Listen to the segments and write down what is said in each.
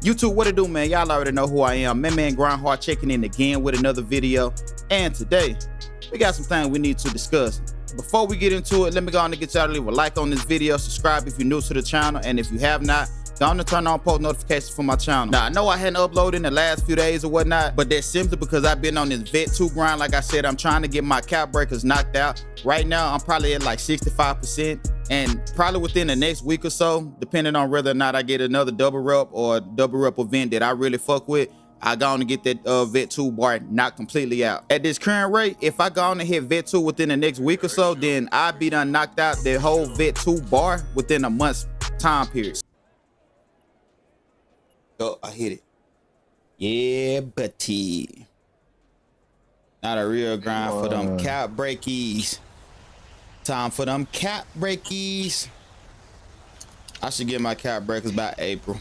YouTube, what it do, man? Y'all already know who I am. Man, Grindhard checking in again with another video. And today, we got some things we need to discuss. Before we get into it, let me go on and get y'all to leave a like on this video, subscribe if you're new to the channel, and if you have not, go on and turn on post notifications for my channel. Now, I know I hadn't uploaded in the last few days or whatnot, but that's simply because I've been on this Vet 2 grind. Like I said, I'm trying to get my cap breakers knocked out. Right now, I'm probably at like 65%, and probably within the next week or so, depending on whether or not I get another double rep or double rep event that I really fuck with, I go on and get that Vet 2 bar knocked completely out. At this current rate, if I go on and hit Vet 2 within the next week or so, then I'll be done knocked out the whole Vet 2 bar within a month's time period. Oh, I hit it. Yeah, buddy. Not a real grind for them cap breakies. Time for them cap breakies. I should get my cap breakers by April.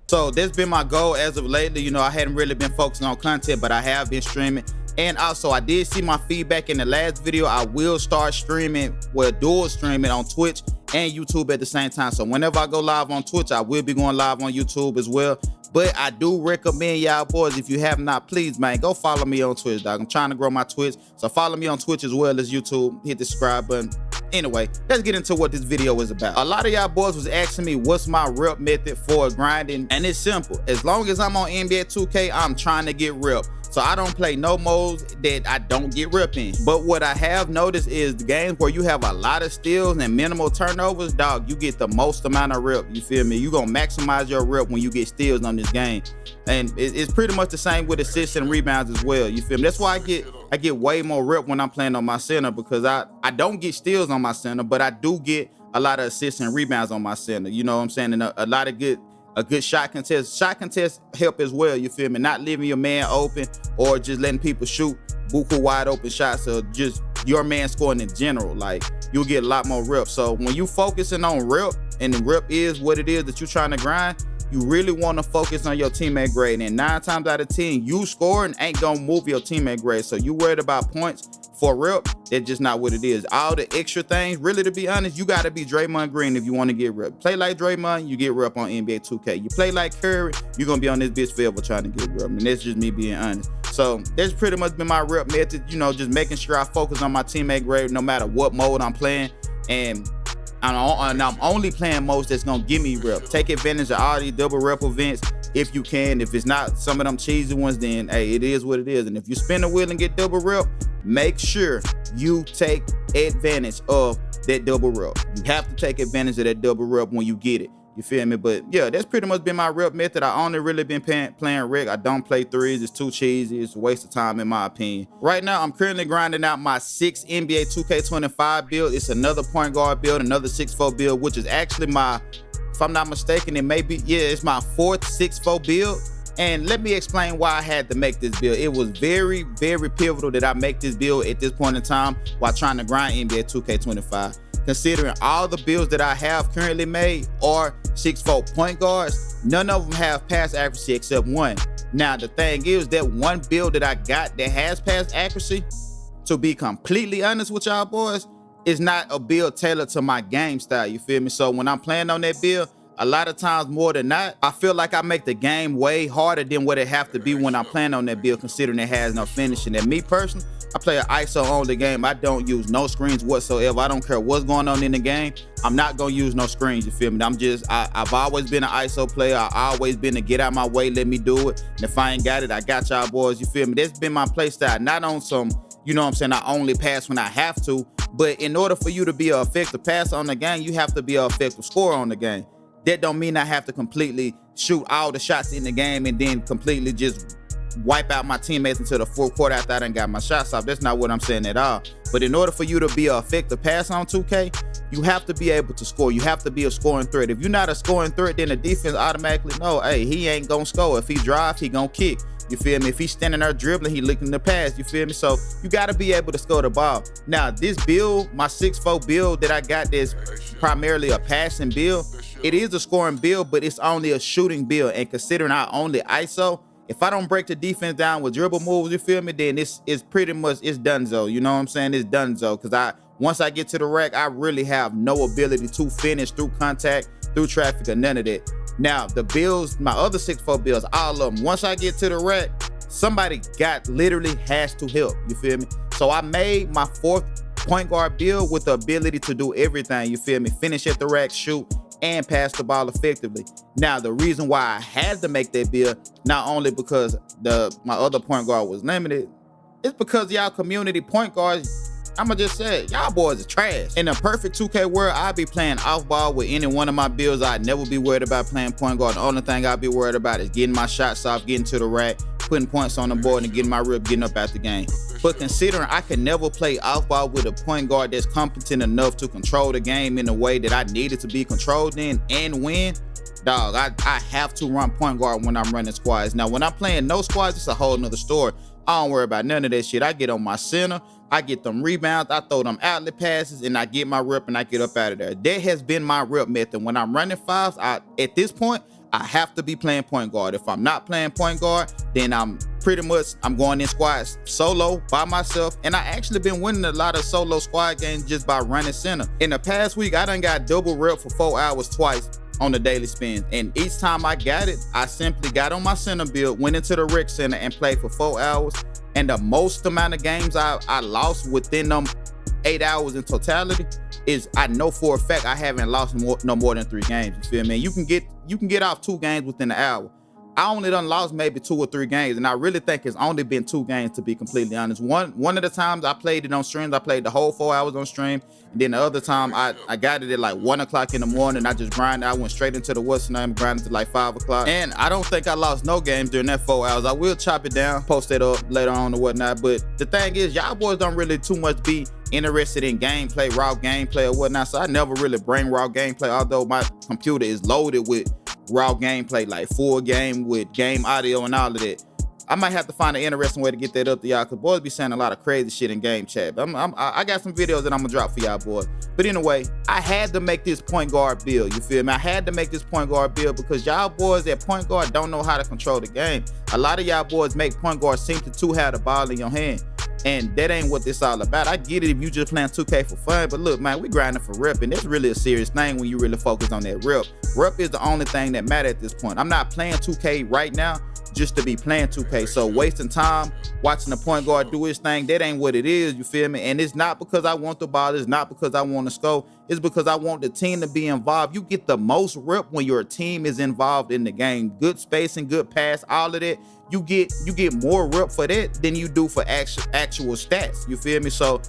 So that's been my goal as of lately. You know, I hadn't really been focusing on content, but I have been streaming. And also, I did see my feedback in the last video. I will start streaming, well, dual streaming on Twitch and YouTube at the same time. So whenever I go live on Twitch, I will be going live on YouTube as well. But I do recommend y'all boys, if you have not, please, man, go follow me on Twitch, dog. I'm trying to grow my Twitch. So follow me on Twitch as well as YouTube. Hit the subscribe button. Anyway, let's get into what this video is about. A lot of y'all boys was asking me what's my rep method for grinding, and it's simple. As long as I'm on NBA 2K, I'm trying to get rep. So I don't play no modes that I don't get rep in. But what I have noticed is the games where you have a lot of steals and minimal turnovers, dog, you get the most amount of rep. You feel me? You gonna maximize your rep when you get steals on this game. And it's pretty much the same with assists and rebounds as well. You feel me? That's why I get way more rep when I'm playing on my center, because I don't get steals on my center, but I do get a lot of assists and rebounds on my center. You know what I'm saying? And a lot of a good shot contest. Shot contests help as well, you feel me? Not leaving your man open or just letting people shoot buku wide open shots, or just your man scoring in general. Like, you'll get a lot more reps. So when you focusing on rep, and the rep is what it is that you're trying to grind, you really want to focus on your teammate grade. And 9 times out of 10, you scoring ain't gonna move your teammate grade. So you worried about points for rep, that's just not what it is. All the extra things, really, to be honest, you gotta be Draymond Green if you want to get rep. Play like Draymond, you get rep on NBA 2K. You play like Curry, you're gonna be on this bitch forever trying to get rep. And that's just me being honest. So that's pretty much been my rep method, you know, just making sure I focus on my teammate grade no matter what mode I'm playing. And I'm only playing modes that's gonna give me rep. Take advantage of all these double rep events if you can. If it's not some of them cheesy ones, then hey, it is what it is. And if you spin the wheel and get double rep, make sure you take advantage of that double rep. You have to take advantage of that double rep when you get it. You feel me? But yeah, that's pretty much been my rep method. I only really been playing rec. I don't play threes. It's too cheesy. It's a waste of time in my opinion. Right now, I'm currently grinding out my 6th NBA 2K25 build. It's another point guard build, another 6'4" build, which is actually my, if I'm not mistaken, it may be, yeah, it's my 4th 6'4" build. And let me explain why I had to make this build. It was very, very pivotal that I make this build at this point in time while trying to grind NBA 2K25. Considering all the builds that I have currently made are 6'4" point guards, none of them have pass accuracy except one. Now, the thing is that one build that I got that has pass accuracy, to be completely honest with y'all boys, is not a build tailored to my game style, you feel me? So when I'm playing on that build, a lot of times more than not, I feel like I make the game way harder than what it have to be when I'm playing on that build, considering it has no finishing. And me personally, I play an ISO only game. I don't use no screens whatsoever. I don't care what's going on in the game. I'm not gonna use no screens, you feel me? I've always been an ISO player. I've always been to get out my way, let me do it. And if I ain't got it, I got y'all boys, you feel me? That's been my play style. Not on some, you know what I'm saying, I only pass when I have to. But in order for you to be an effective passer on the game, you have to be an effective scorer on the game. That don't mean I have to completely shoot all the shots in the game and then completely just wipe out my teammates until the 4th quarter after I done got my shots off. That's not what I'm saying at all. But in order for you to be an effective passer on 2K, you have to be able to score. You have to be a scoring threat. If you're not a scoring threat, then the defense automatically know, hey, he ain't gonna score. If he drives, he gonna kick. You feel me? If he's standing there dribbling, he looking to pass. You feel me? So you got to be able to score the ball. Now, this build, my 6'4" build that I got, that's primarily a passing build, it is a scoring build, but it's only a shooting build. And considering I only ISO, if I don't break the defense down with dribble moves, you feel me, then it's pretty much, it's donezo. You know what I'm saying? It's donezo. Because once I get to the rack, I really have no ability to finish through contact, through traffic, or none of that. Now, the builds, my other 6'4" builds, all of them, once I get to the rack, somebody literally has to help, you feel me? So I made my 4th point guard build with the ability to do everything, you feel me? Finish at the rack, shoot, and pass the ball effectively. Now, the reason why I had to make that build, not only because my other point guard was limited, it's because y'all community point guards, I'ma just say, y'all boys are trash. In a perfect 2K world, I'd be playing off ball with any one of my builds. I'd never be worried about playing point guard. The only thing I'd be worried about is getting my shots off, getting to the rack, putting points on the board, and getting my rip, getting up out the game. But considering I could never play off ball with a point guard that's competent enough to control the game in the way that I needed to be controlled in and win, dog, I have to run point guard when I'm running squads. Now, when I'm playing no squads, it's a whole nother story. I don't worry about none of that shit. I get on my center, I get them rebounds, I throw them outlet passes, and I get my rip and I get up out of there. That has been my rip method. When I'm running fives, at this point, I have to be playing point guard. If I'm not playing point guard, then I'm going in squads solo by myself. And I actually been winning a lot of solo squad games just by running center. In the past week, I done got double rep for 4 hours twice on the daily spins, and each time I got it, I simply got on my center build, went into the rec center, and played for 4 hours. And the most amount of games I lost within them 8 hours in totality is, I know for a fact I haven't lost no more than 3 games. You feel me? You can get off 2 games within an hour. I only done lost maybe 2 or 3 games, and I really think it's only been 2 games, to be completely honest. One of the times I played it on streams, I played the whole 4 hours on stream, and then the other time I got it at like 1 o'clock in the morning. I just grinded. I went straight into the what's name, grinded to like 5 o'clock, and I don't think I lost no games during that 4 hours. I will chop it down, post it up later on or whatnot, but the thing is, y'all boys don't really too much be interested in gameplay, raw gameplay or whatnot, so I never really bring raw gameplay, although my computer is loaded with raw gameplay, like full game with game audio and all of that. I might have to find an interesting way to get that up to y'all, because boys be saying a lot of crazy shit in game chat. I got some videos that I'm gonna drop for y'all boys. But anyway, I had to make this point guard build, you feel me? I had to make this point guard build because y'all boys at point guard don't know how to control the game. A lot of y'all boys make point guard seem to have the ball in your hand, and that ain't what this all about. I get it if you just playing 2K for fun, but look, man, we grinding for rep, and it's really a serious thing when you really focus on that rep. Rep is the only thing that matters at this point. I'm not playing 2K right now just to be playing 2K, so wasting time watching the point guard do his thing, that ain't what it is, you feel me? And it's not because I want the ball, it's not because I want to score, it's because I want the team to be involved. You get the most rep when your team is involved in the game. Good spacing, good pass, all of that. You get more rep for that than you do for actual stats, you feel me? So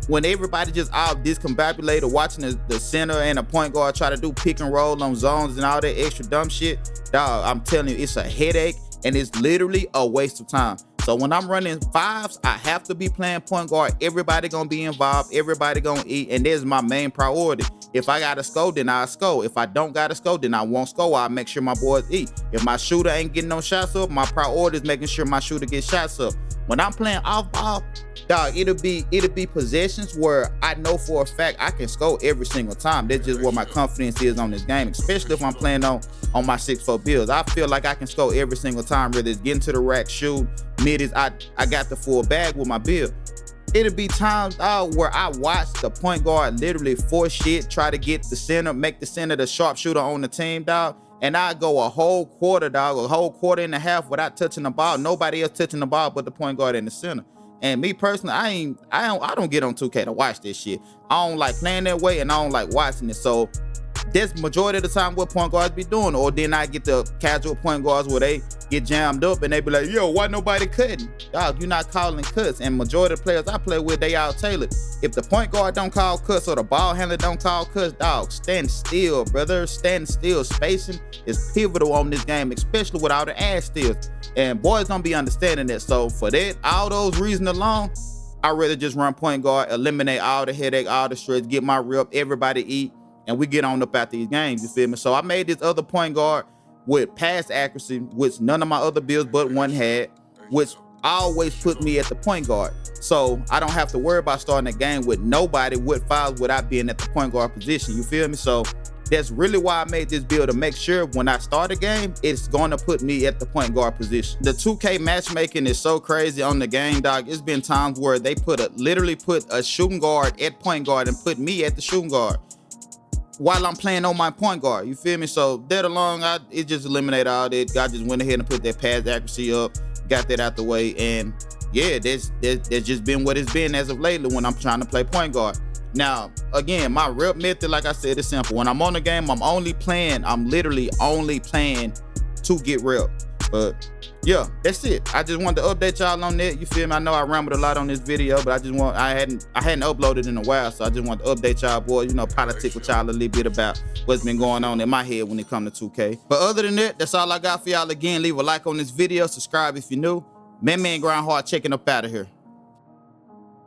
when everybody just all discombobulated watching the center and the point guard try to do pick and roll on zones and all that extra dumb shit, dog, I'm telling you, it's a headache and it's literally a waste of time. So when I'm running fives, I have to be playing point guard. Everybody gonna be involved, everybody gonna eat, and this is my main priority. If I gotta score, then I'll score. If I don't gotta score, then I won't score. I'll make sure my boys eat. If my shooter ain't getting no shots up, my priority is making sure my shooter gets shots up. When I'm playing off ball, dog, it'll be possessions where I know for a fact I can score every single time. That's just where my confidence is on this game, especially if I'm playing on my 6'4" builds. I feel like I can score every single time, whether it's getting to the rack, shoot, mid is I got the full bag with my build. It'll be times where I watch the point guard literally force shit, try to get the center, make the center the sharpshooter on the team, dog. And I go a whole quarter, dog, a whole quarter and a half without touching the ball. Nobody else touching the ball but the point guard in the center. And me personally, I don't get on 2K to watch this shit. I don't like playing that way, and I don't like watching it. So that's majority of the time what point guards be doing. Or then I get the casual point guards where they get jammed up and they be like, yo, why nobody cutting? Dog, you're not calling cuts. And majority of the players I play with, they all tailored. If the point guard don't call cuts or the ball handler don't call cuts, dog, stand still, brother. Stand still. Spacing is pivotal on this game, especially with all the ass steals. And boys don't be understanding that. So for that, all those reasons alone, I'd rather just run point guard, eliminate all the headache, all the stress, get my rep, everybody eat, and we get on up at these games, you feel me? So I made this other point guard with pass accuracy, which none of my other builds but one had, which always put me at the point guard. So I don't have to worry about starting a game with nobody with fouls without being at the point guard position, you feel me? So that's really why I made this build, to make sure when I start a game, it's gonna put me at the point guard position. The 2K matchmaking is so crazy on the game, dog. It's been times where they literally put a shooting guard at point guard and put me at the shooting guard. while I'm playing on my point guard. You feel me? So that along, it just eliminated all that. I just went ahead and put that pass accuracy up, got that out the way, and yeah, that's just been what it's been as of lately when I'm trying to play point guard. Now, again, my rep method, like I said, is simple. When I'm on the game, I'm literally only playing to get rep. But yeah, that's it. I just wanted to update y'all on that. You feel me? I know I rambled a lot on this video, but I hadn't uploaded in a while, so I just want to update y'all, boy. You know, politic with y'all a little bit about what's been going on in my head when it comes to 2K. But other than that, that's all I got for y'all. Again, leave a like on this video, subscribe if you're new. Man Grind Hard checking up out of here.